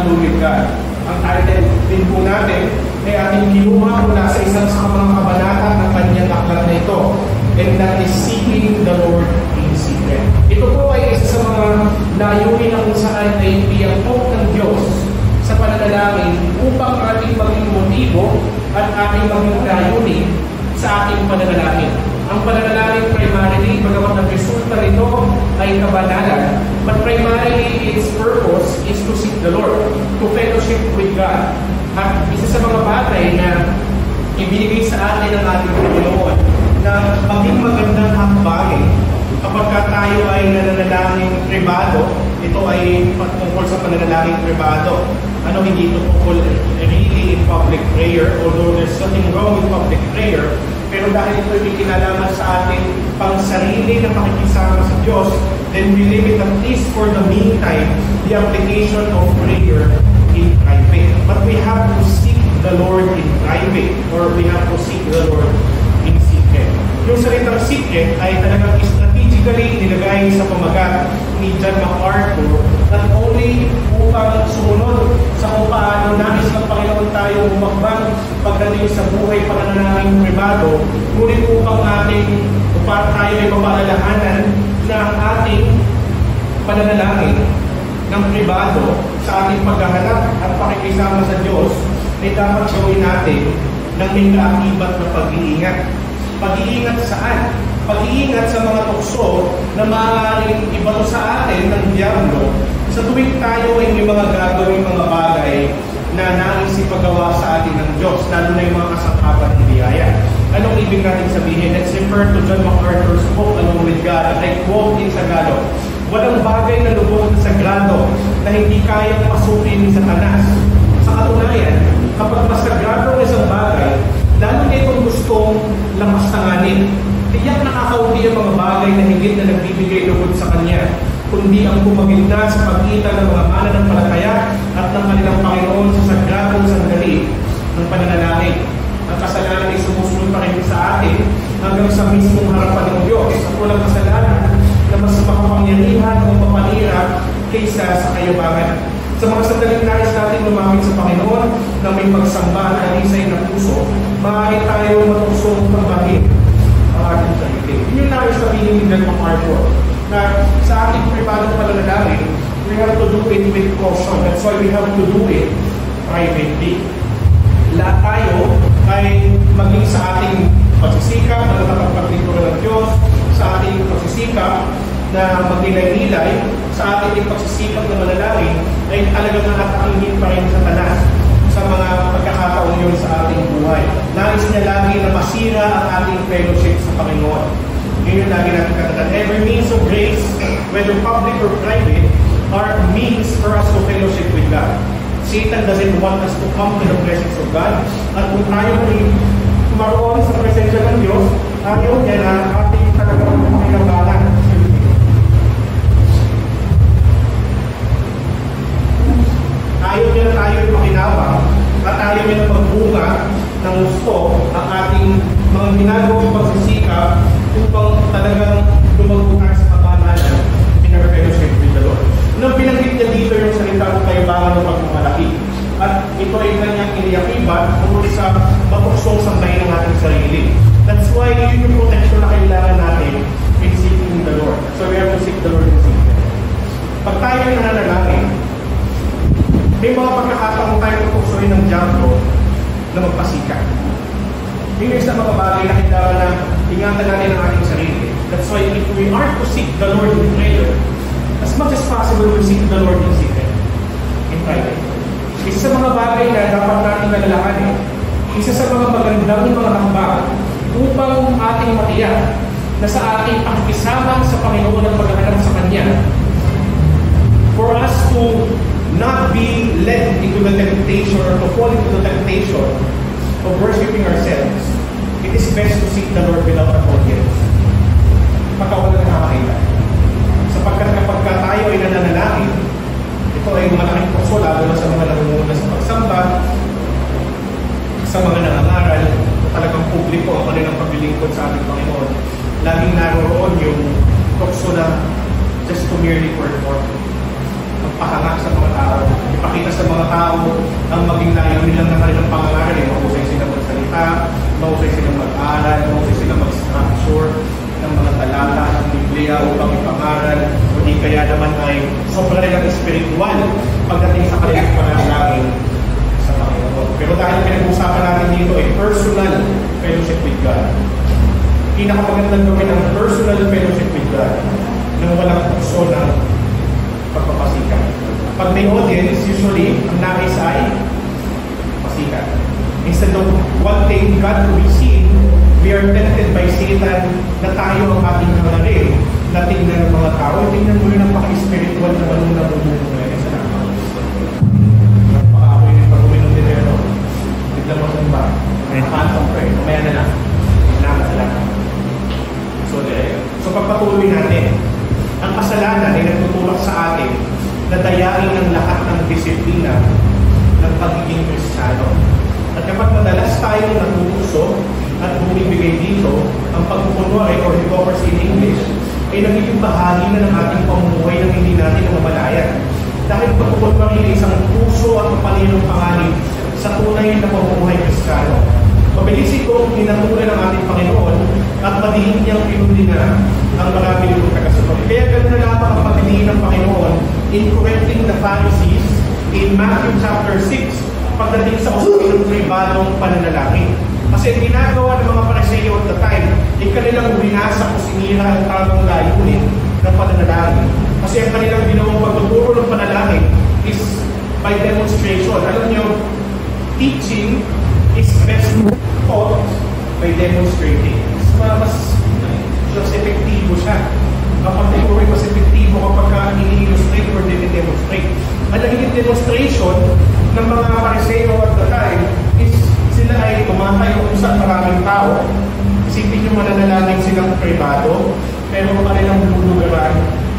alone with God. Ang title din po natin ay ating kinuha mula sa isang sa mga kabanata ng kanyang aklat na ito, and that is Seeking the Lord in Secret. Ito po ay isa sa mga layunin na kung saan ay iangkop ng Diyos sa pananalangin upang ating maging motibo at ating maging layunin sa ating pananalangin. Ang pananalangin primarily, bagamat ang resulta nito ay kabanalan, but primarily its purpose is to seek the Lord, to fellowship with God. At isa sa mga bagay na ibinigay sa atin ng ating Panginoon na maging magandang hakbangin kapag tayo ay nananalangin pribado, ito ay patungkol sa pananalangin pribado. Hindi ito tungkol really in public prayer, although there's something wrong with public prayer, pero dahil ito ay kinalaman sa ating pang sarili na pakikisama sa Diyos, then we limit at least for the meantime the application of prayer in private. But we have to seek the Lord in private, or we have to seek the Lord in secret. Yung salitang secret ay talagang strategically nilagay sa pamagat ni John MacArthur, not only upang sumunod sa kung paano nais ng Panginoon tayo humakbang pagdating sa buhay pananalangin pribado, ngunit upang tayo ay mapaalalahanan na ang ating pananalangin ng pribado sa ating paghahanap at pakikisama sa Diyos ay dapat gawin natin ng may kaakibat na pag-iingat. Pag-iingat saan? Pag-iingat sa mga tukso na maaaring ibato sa atin ng diablo sa tuwing tayo ay may mga gagawing mga bagay na nais ipagawa sa atin ng Diyos, lalo na yung mga kasangkapan ng biyaya. Anong ibig natin sabihin? Let's refer to John MacArthur's book, Along with God, at I quote in Tagalog, "Walang bagay na lubos na sagrado na hindi kayang pasukin ni Satanas. Sa katunayan, kapag mas sagrado ang isang bagay, lalo niya itong gustong lamastanganin. Tiyak nakakauwi ang mga bagay na higit na nagbibigay lubos sa kanya, kundi ang pumaginda sa pagitan ng mga mananampalataya at ng kanilang Panginoon sa sagradong sandali ng pananalangin. Ang kasalanan ay sumusunod pa rin sa atin hanggang sa mismong harapan ng Diyos. Ang walang kasalanan na mas makapangyarihan o mapanira kaysa sa kayabangan. Sa mga sandaling nais natin lumapit sa Panginoon na may pagsamba at kanisay na puso, maaari tayo matuksong pagbahin ang ating sarili. Yun yung nais sabihin ni John MacArthur, na sa ating pribadong pananalangin, we have to do it with caution. That's why we have to do it privately. Lahat tayo ay maging sa ating pagsisikap na nakapagpaglinturan ng Diyos, sa ating pagsisikap na magnilay-nilay, sa ating pagsisikap na manalangin, ay talagang nakakahingin pa rin sa tanas sa mga pagkakataon yun sa ating buhay. Nais niya lagi na masira ang ating fellowship sa Panginoon. Yun yung lagi natin katatan. Every means of grace, whether public or private, are means for us to fellowship with God. Satan doesn't want us to come to the presence of God. At kung tayo ay kumaroon sa presensya ng Diyos, ayaw niya na ating talagang kailanganan. Ayaw niya na tayo makinabang at ayaw niya na magbunga ng gusto ang ating mga ginagawang pagsisikap upang talagang lumagbukas sa kabanalan in our fellowship with the Lord. Nang binanggit niya dito yung salita ng kayabangan ng pagmamalaki. At ito ay kanyang iniyakibat tungkol sa matuksong sambay ng ating sarili. That's why yun yung protection na kailangan natin in seeking the Lord. So we have to seek the Lord in secret. Pag tayo ay nananalangin, may mga pagkakataon tayo tutuksoin ng diablo na magpasikat. Yun yung sa mga bagay na kailangan na ingatan natin ang ating sarili. That's why if we are to seek the Lord in prayer, as much as possible, we seek the Lord in secret, in private. Isa sa mga bagay na dapat natin nalalahanin, isa sa mga magandang mga hakbang upang ating matiyak na sa ating pakikisama sa Panginoon at paghahanap sa Kanya, for us to not be led into the temptation or to fall into the temptation of worshiping ourselves, it is best to seek the Lord without an audience. Pagkawala na nakakita. Sapagkat kapag tayo ay nananalangin, ito ay malaking tukso, lalo na sa mga nangunguna sa pagsamba, sa mga nangangaral, talagang publiko ang kanilang paglilingkod sa ating Panginoon. Laging naroon yung tukso na just to merely perform. magpahanga sa mga tao, ipakita sa mga tao ang maging layunin lang ng kanilang pangangaral. Mahusay sila magsalita, mahusay sila mag-aral, mahusay sila mag-structure ng mga talata ng Biblia upang ipangaral, o di kaya naman ay sobrang nilang spiritual pagdating sa kanilang pananalangin sa Panginoon. Pero dahil pinag-usapan natin dito ay personal fellowship with God. Pinakamagandang gawin ang personal fellowship with God nang walang tukso ng pagpapasikat. Pag may audience, usually, ang nais ay pasikat. Instead of wanting God to be seen, we are tempted by Satan na tayo ang ating hangarin na tingnan ng mga tao. Tingnan mo yung napaka-spiritual na manong namumuno ngayon sa naman. Napaka-akoy yung pag-uminom din pero bigla mo kung ba? Nakakantong prayer. Mamaya na lang. Nakakalaman. So pagpatuloy natin, ang kasalanan ay nagtutulak sa atin na dayain ang lahat ng disiplina ng pagiging Kristiyano. At kapag madalas tayo natutuso at bumibigay dito, ang pagpupunwari or hypocrisy in English ay nagiging bahagi na ng ating pamumuhay na hindi natin namamalayan. Dahil pagpupunwari ay isang puso at mapalinong panganib sa tunay na pamumuhay Kristiyano. Mabilis itong pinatuloy ng ating Panginoon at madiin niyang pinuli na ang marami nitong tagasunod. Kaya ganoon na lamang ang pagdidiin ng Panginoon in correcting the Pharisees in Matthew chapter 6 pagdating sa usapin ng pribadong pananalangin. Kasi ang ginagawa ng mga Pariseo at the time ay kanilang binasa o sinira ang tamang layunin ng pananalangin. Kasi ang kanilang ginawang pagtuturo ng panalangin is by demonstration. Alam niyo, teaching is best taught by demonstrating. Mas epektibo siya. Kapag ito ay mas epektibo kapag ini-illustrate or dini-demonstrate. Ang nagiging demonstration ng mga Pariseo at the time is sila ay tumatayo kung saan maraming tao. Isipin yung mananalangin silang privado, pero ang kanilang lulugaran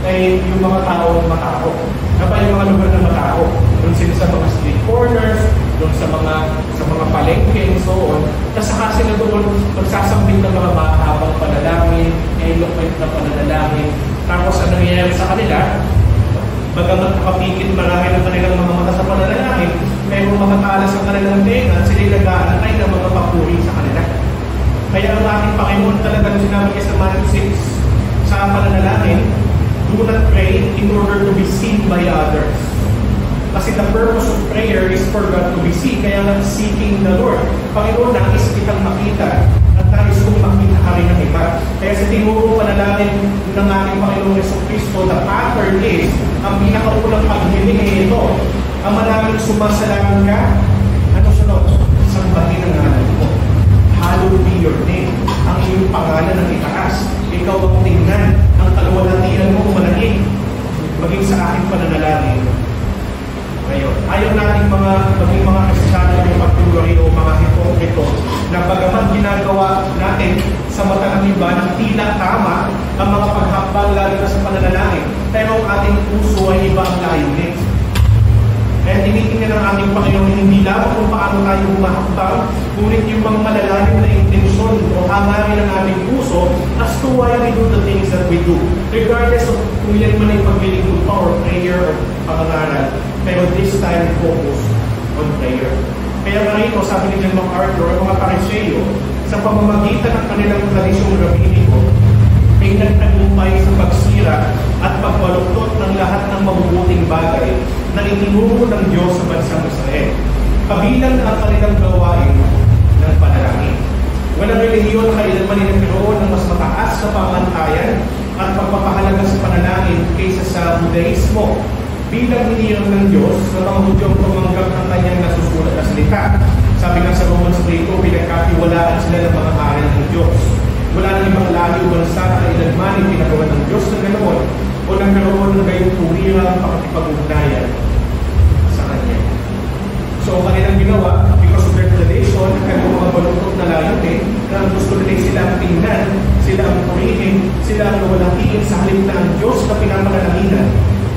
ay yung mga tao matao. Kapag yung mga lugar na matao, doon sila sa mga street corners, doon sa mga palengke and so on. Tapos saka sila doon magsasambit ng mga mahabang panalangin, eloquent na panalangin. Tapos ano nangyayari sa kanila? Bagamat nakapikit marami ng kanilang mga mata sa panalangin, pero makatalas ang kanilang tenga, sila nag-aantay ng mga papuri sa kanila. Kaya ang ating Panginoon talagang sinabi niya sa Matthew 6 sa panalangin, do not pray in order to be seen by others. Kasi the purpose of prayer is for God to be seen. Kaya nga seeking the Lord. Panginoon, nais kitang makita at nais kong makita ka rin ng iba. Kaya sa tinuro panalangin ng ating Panginoon Jesucristo, the pattern is, ang pinakaunang paghiling ay ito. Ang maraming sumasalamin ka, ano sunod? Sambahin ang ngalan mo. Hallowed be your name. Ang iyong pangalan ang itaas. Ikaw ang tingnan. Ang kalwalhatian mo manahig. Maging sa aking pananalangin. Ngayon, ayaw natin maging mga Kristiyano yung pagtulari o mga hipokrito na bagamat ginagawa natin sa mata ng iba ng tila tama ang mga paghakbang lalo na sa pananalangin, pero ang ating puso ay iba ang layunin. Kaya tinitingnan ng ating Panginoon hindi lamang kung paano tayo humahakbang, ngunit yung mga malalalim na intensyon o hangarin ng ating puso as to why we do the things that we do. Regardless of kung yan man ay paglilingkod pa or prayer or pangangaral, pero this time focus on prayer. Kaya nga rito, sabi ni John MacArthur, ang mga Pariseo, sa pamamagitan ng kanilang tradisyong rabiniko, ay nagtagumpay sa pagsira at pagbaluktot ng lahat ng mabubuting bagay na itinuro ng Diyos sa bansang Israel. Kabilang na ang kanilang gawain ng panalangin. Walang relihiyon na kailanman ay nagkaroon ng mas mataas sa pamantayan at pagpapahalaga sa panalangin kaysa sa Judaismo. Bilang hinirang ng Diyos na mga Hudyong tumanggap ng kanyang nasusulat na salita. Sabi nga sa Romans 3, pinagkatiwalaan sila ng mga aral ng Diyos. Wala nang ibang lahi o bansa na kailanman ay pinagawa ng Diyos na ganoon o nagkaroon ng gayong tuwirang pakikipag-ugnayan sa Kanya. So, ang kanilang ginawa, because of their tradition, kanyang mga baluktot na layunin, na gusto nila sila ang tingnan, sila ang purihin, sila ang nawalatiin sa halip na ang Diyos na pinapalalahinan.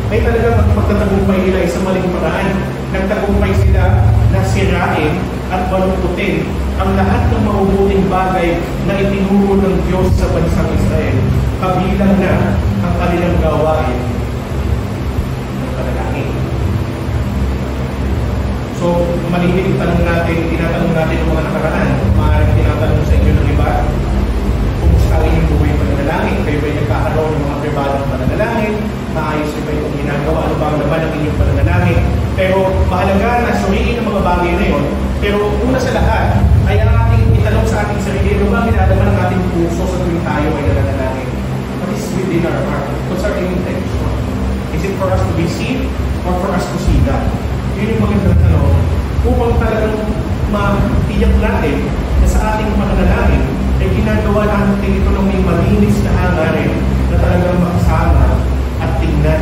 May talagang magtatagumpay nila sa maling paraan. Nagtagumpay sila na sirain at baluktutin ang lahat ng mabubuting bagay na itinuro ng Diyos sa bansang Israel, kabilang na ang kanilang gawain ng panalangin. So, maliit yung tinatanong natin yung mga nakaraan. Maaaring tinatanong sa inyo ng iba, kumusta rin yung buhay pananalangin? Kayo ba yung nagkakaroon ng mga pribadong pananalangin? Maayos nyo ba itong ginagawa? Ano ba ang laban ng inyong pananalangin? Pero mahalaga na suriin ang mga bagay na yun. Pero una sa lahat, ay ang ating itanong sa ating sarili, ano ba ang ginagawa ng ating puso sa tuwing tayo ay nananalangin? What is within our heart? What's our intention? Is it for us to be seen or for us to see God? Yun yung magandang tanong upang talagang matiyak natin na sa ating pananalangin ay ginagawa natin ito ng may malinis na hangarin na talagang makasama at tingnan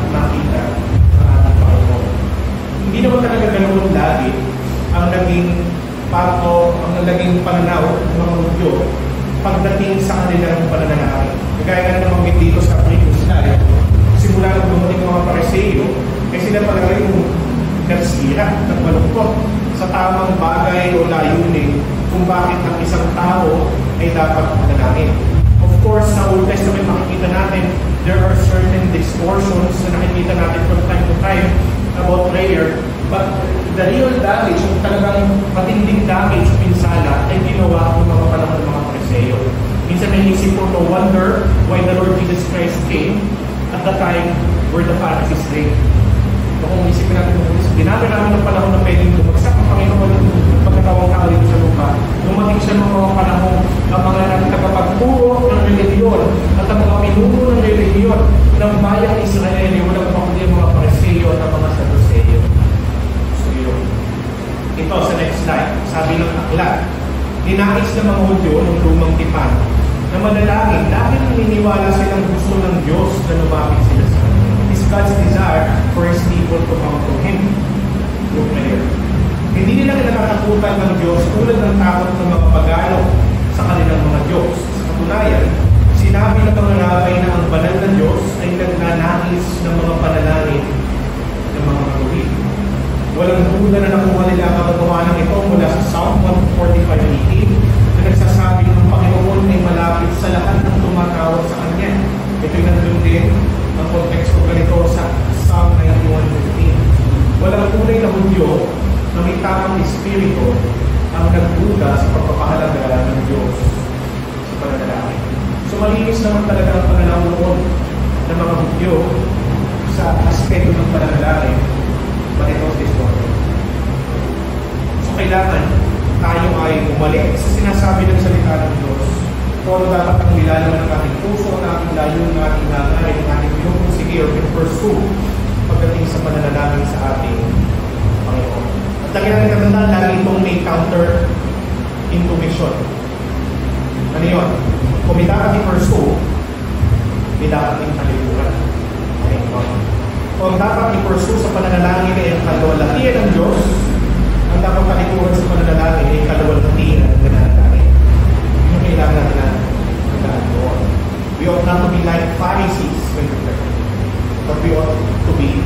at makita ng ating Panginoon. Hindi naman talaga ganoon lagi ang naging ang naging pananaw ng mga Hudyo pagdating sa kanilang pananalangin. Kagaya nga naman dito sa previous slide, simula nang dumating mga Pariseo, ay sila talaga yung nagsira, nagmalungkot sa tamang bagay o layunin kung bakit ang isang tao ay dapat manalangin. Of course, sa Old Testament makikita natin, there are certain distortions na nakikita natin from time to time about prayer, but the real damage, yung talagang matinding damage, pinsala, ay ginawa ng mga panahon ng mga Pariseo. Minsan naisip ko, no wonder why the Lord Jesus Christ came at the time where the Pharisees reigned. Kung isipin natin, dinami namin ng panahon na pwedeng bumagsak ang Panginoon ng pagkatawang tao dito sa lupa. Dumating siya ng mga panahon ang mga tagapagturo ng relihiyon at ang mga pinuno ng relihiyon ng bayang Israel, walang pakundi ang mga Pariseo at ang mga Sadduceo. So yun. Ito sa next slide, sabi ng aklat, ninais ng mga Hudyo ng lumang tipan na manalangin dahil naniniwala silang gusto ng Diyos na lumapit sila sa Kanya. It's God's desire for His people to come to Him through prayer. Hindi nila kinakatakutan ng Diyos tulad ng takot ng mga pagano sa kanilang mga Diyos. Sa katunayan, sinabi ng mga rabay na ang banal na Diyos ay nagnanais ng mga panalangin ng mga magulit. Walang duda na nakuha nila ang kagagawa ng ito mula sa Psalm 145:18 na nagsasabi ng Panginoon ay malapit sa lahat ng tumatawag sa Kanya. Ito'y nandun din ang konteksto ganito sa Psalm 91:15. Walang tunay na Hudyo na may tamang espiritu ang nagduda sa pagpapahalaga ng Diyos sa pananalangin. So malinis naman talaga ang pananaw ng mga Hudyo sa aspeto ng pananalangin, but it was distorted. So kailangan tayo ay bumalik sa sinasabi ng salita ng Diyos. Kung ano dapat ang nilalaman ng ating puso, ng ating layunin, ng ating hangarin, ng ating pinupursige or pursue pagdating sa pananalangin sa ating Panginoon. At lagi natin katandaan, lagi itong may counter intuition. Ano yun? Kung may dapat i-pursue, may dapat i-paliguran. Kung dapat i-pursue sa pananalangin ay ang kaluwalhatian ng Diyos, ang dapat paliguran sa pananalangin ay kaluwalhatian ng pananalangin. Yung kailangan natin na doon. We ought not to be like Pharisees when we pray, but we ought to be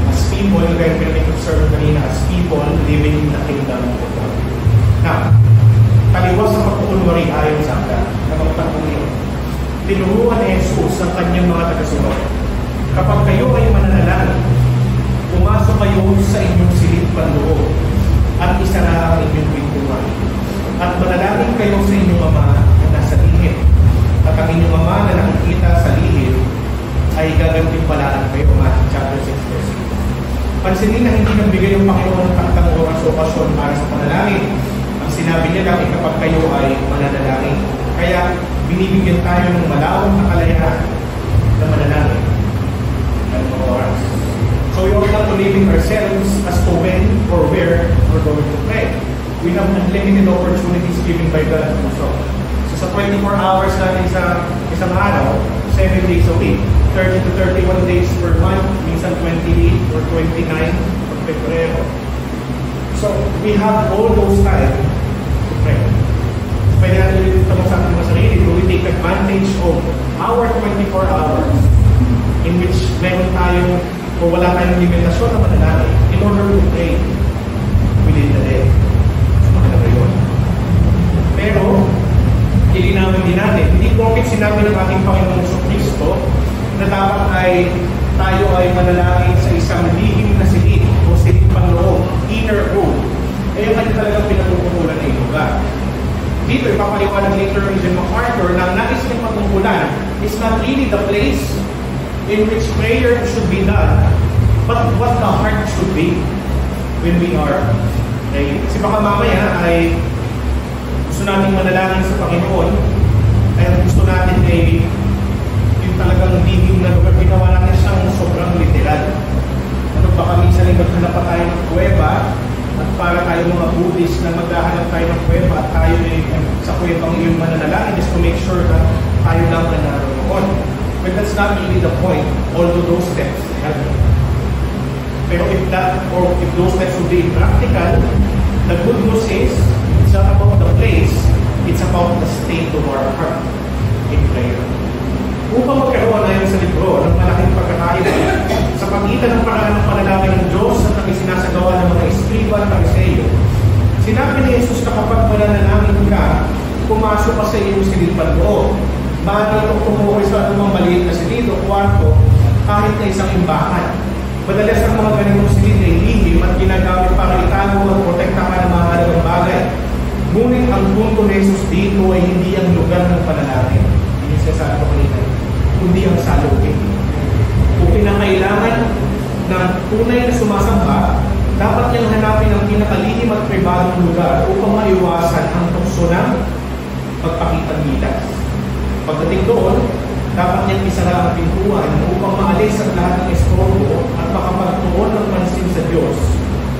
as people, kaya pinag-observe kanina, as people living in the kingdom of God. Now, taliwas sa pagkukunwari ayon sa aklat na magpatong yun. Tinuruan ni Jesus ang kanyang mga tagasunod. Kapag kayo ay mananalangin, pumasok kayo sa inyong silid panloob at isara ang inyong pintuan. At manalangin kayo sa inyong Ama na nasa lihim. At ang inyong Ama na nakikita sa lihim ay gagantimpalaan kayo. Matthew chapter 6 verse 8. Pansinin na hindi nagbigay ng Panginoon ng taktang oras o okasyon para sa panalangin. Ang sinabi niya lang kapag kayo ay mananalangin. Kaya binibigyan tayo ng malawang na kalayaan na manalangin. Oras. So we ought not to limit ourselves as to when or where we're going to pray. We have unlimited opportunities given by God also. So sa 24 hours natin sa isang araw, 7 days a week, 30 to 31 days per month, minsan 28 or 29 pag Pebrero. So we have all those time to pray. So pwede natin ulit ito sa ating sarili, we take advantage of our 24 hours in which meron tayong o wala tayong limitasyon na manalangin in order to pray within the day. So makalaga yun. Pero, ilinawin din natin, hindi porket sinabi ng ating Panginoong Kristo na dapat tayo ay manalangin sa isang lihim na silid o silid panloob, inner paliwanag later ni John MacArthur na nais niyang patungkulan is not really the place in which prayer should be done, but what the heart should be when we are praying. Kasi baka mamaya ay gusto nating manalangin sa Panginoon, ay gusto natin ay yung talagang lihim na lugar, ginawa natin siyang sobrang literal. Ano baka minsan ay maghanap pa tayo ng kuweba, at para tayo mga Buddhist na maghahanap tayo ng kuweba at tayo ay sa kuwebang iyong mananalangin just to make sure na tayo lang na naroon. But that's not really the point, although those steps help. Pero if those steps would be practical, the good news is, it's not about the place, it's about the state of our heart in prayer. Upang magkaroon na yun sa libro ng malaking pagkakaiba sa pagitan ng paraan ng panalangin ng Diyos at ang isinasagawa ng mga Eskriba at Pariseo, sinabi ni Jesus na kapag mananalangin ka, pumasok ka sa iyong silid loob. Maaari itong tumukoy sa anumang maliit na silid o kwarto kahit na isang imbakan. Madalas ang mga ganitong silid ay lihim at ginagamit para itago at protektahan ng mga halagang bagay. Ngunit ang punto ni Jesus dito ay hindi ang lugar ng panalangin. Hindi siya sa ito kanina. Kundi ang salubin. Kung kinakailangan ng tunay na sumasamba, dapat niyang hanapin ang pinakalihim at pribadong lugar upang maiwasan ang tukso ng pagpakitang gilas. Pagdating doon, dapat niyang isara ang pintuan upang maalis ang lahat ng estorbo at makapagtuon ng pansin sa Diyos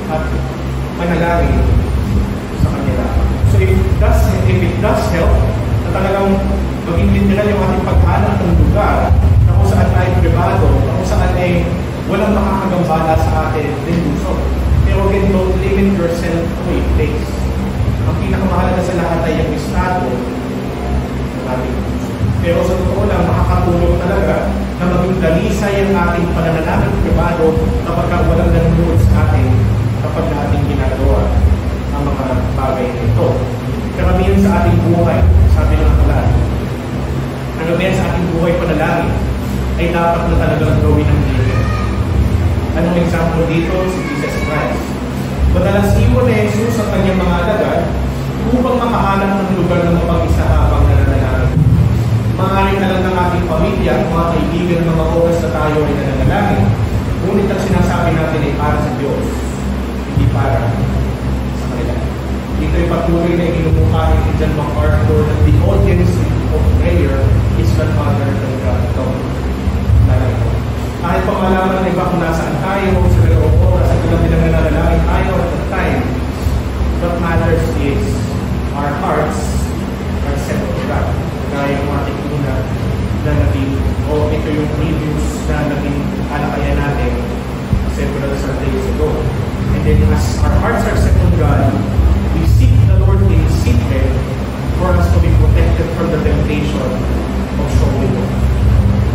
at manalangin sa Kanya. So if it does help na talagang maging literal yung ating paghanap ng lugar na kung saan tayo privado, na kung saan ay walang makakagambala sa atin, then do so. Pero again, don't limit yourself to a place. Ang pinakamahalaga sa lahat ay yung estado ng ating puso. Pero sa totoo lang, makakatulong talaga na maging dalisay ang ating pananalangin privado kapag walang nanonood sa atin kapag natin ginagawa ang mga bagay nito. Karamihan sa ating buhay, sabi ng akalan, karamihan sa ating buhay panalangin ay dapat na talagang gawin ng Diyos. Anong example dito? Si Jesus Christ. Madalas iwan ni Jesus sa kanyang mga alagad upang makahanap ng lugar na mapag-isa habang nananalangin. Maaaring na lang ng ating pamilya, mga kaibigan ng mga oras na tayo ay nananalangin, ngunit ang sinasabi natin ay para sa Diyos, hindi para sa kanila. Dito ay patuloy na inumukhain ni John MacArthur that the audience of prayer is none other than God alone. Kahit pa malaman ng iba kung nasaan tayo, sa dalawang oras, at kung nananalangin tayo at that time, what matters is our hearts are set on God. Gaya ng ating una na naging, o ito yung previous na naging alakaya natin several Sundays ago. And then as our hearts are set on God, we seek the Lord in secret for us to be protected from the temptation of showing off.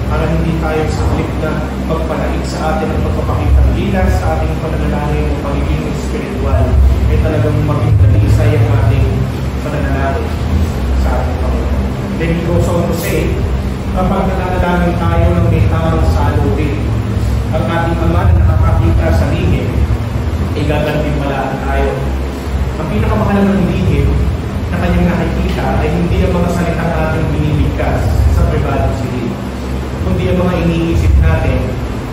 Para hindi tayo sa halip na magpanaig sa atin ang pagpapakitang gilas sa ating pananalangin o pagiging spiritual, ay talagang maging dalisay ang ating pananalangin sa ating Panginoon. Then he goes on to say, kapag nananalangin tayo ng may tamang salubin, ang ating Ama na nakakakita sa lihim, ay gagantimpalaan tayo. Ang pinakamahalagang lihim na kanyang nakikita ay hindi ang mga salitang ating binibigkas sa pribadong silid, kundi ang mga iniisip natin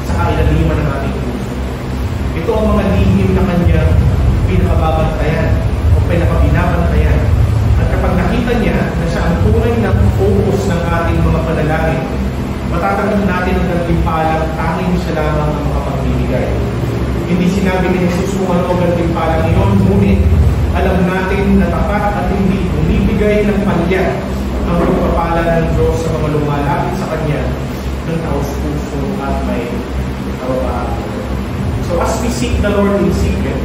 sa kailaliman ng ating puso. Ito ang mga lihim na kanyang pinakababantayan o pinakabinabantayan. At kapag nakita niya na siya ang tunay na focus ng ating mga panalangin, matatanggap natin ang gantimpalang tanging siya lamang ang makapagbibigay. Hindi sinabi ni Jesus kung ano ang gantimpalang iyon, ngunit alam natin na tapat at hindi bumibigay ng palya ang pagpapala ng Diyos sa mga lumalapit sa Kanya ng taos-puso at may kawagaan. So as we seek the Lord in secret,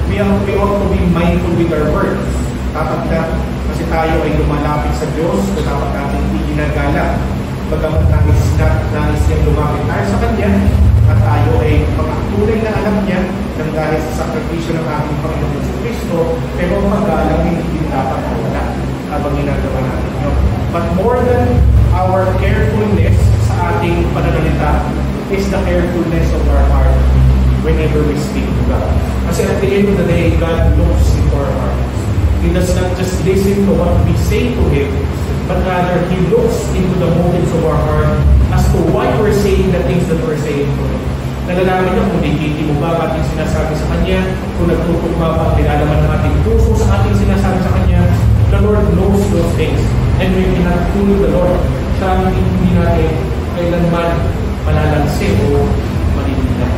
we ought to be mindful with our words. Dapat na, kasi tayo ay lumalapit sa Diyos, so dapat natin hindi ginagala. Bagamat nais niyang lumapit tayo sa Kanya, at tayo ay pagkatuloy na alam niya ng dahil sa sakripisyo ng ating Panginoon sa Kristo, pero pag-alam hindi dapat nawala habang ginagawa natin yun. But more than our carefulness sa ating pananalita is the carefulness of our heart whenever we speak to God. Kasi at the end of the day, God looks into our hearts. He does not just listen to what we say to Him, but rather He looks into the motives of our heart as to why we're saying the things that we're saying to Him. Nalalaman niya kung dikiti mo ba ang ating sinasabi sa Kanya, kung nagtutugma ba ang nilalaman ng ating puso sa ating sinasabi sa Kanya. The Lord knows those things. And we cannot fool the Lord. Siya ang hindi natin kailanman malalansin o malilimutan.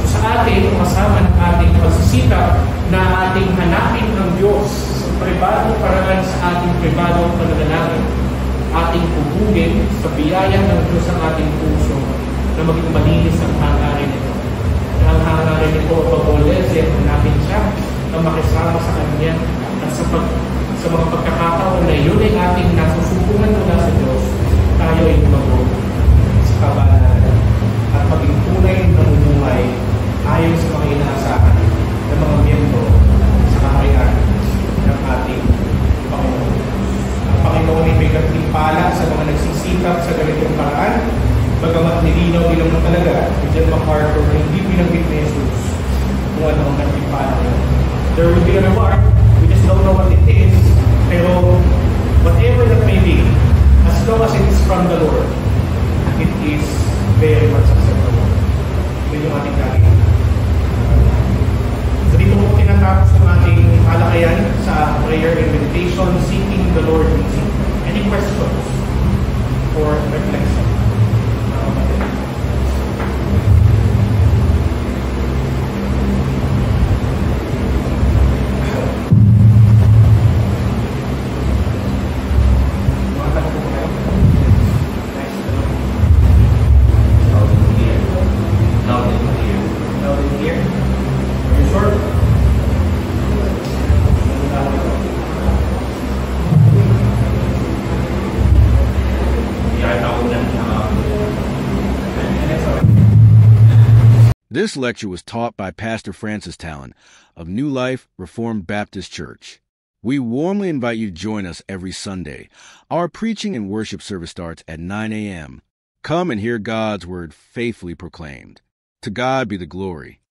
So sa atin, kasama ng ating pagsisikap na ating hanapin ang Diyos sa pribadong paraan sa ating pribadong pananalangin, ating pupugin sa biyaya ng Diyos ang ating puso na maging malinis ang hangarin nito. Ang hangarin nito, pag-ulit, hanapin siya na makisama sa Kanya at sa mga pagkakataon na yun ay ating nasusupungan mula sa Diyos, tayo ay lumago sa kabanalan at maging tunay na namumuhay ayon sa mga inaasahan ng mga miyembro sa kaharian ng ating Panginoon. Ang Panginoon ay may gantimpala sa mga nagsisikap sa ganitong paraan, bagamat nilinaw din naman talaga ni John MacArthur na hindi pinanggit ni Jesus kung ano ang gantimpala niya. There will be a reward, we just don't know what it is, pero whatever that may be, as long as it is from the Lord, it is very much acceptable. Yun yung ating gagawin. So dito po tinatapos ng ating talakayan sa prayer and meditation, seeking the Lord easy. Any questions or reflection? This lecture was taught by Pastor Francis Talon of New Life Reformed Baptist Church. We warmly invite you to join us every Sunday. Our preaching and worship service starts at 9 a.m. Come and hear God's word faithfully proclaimed. To God be the glory.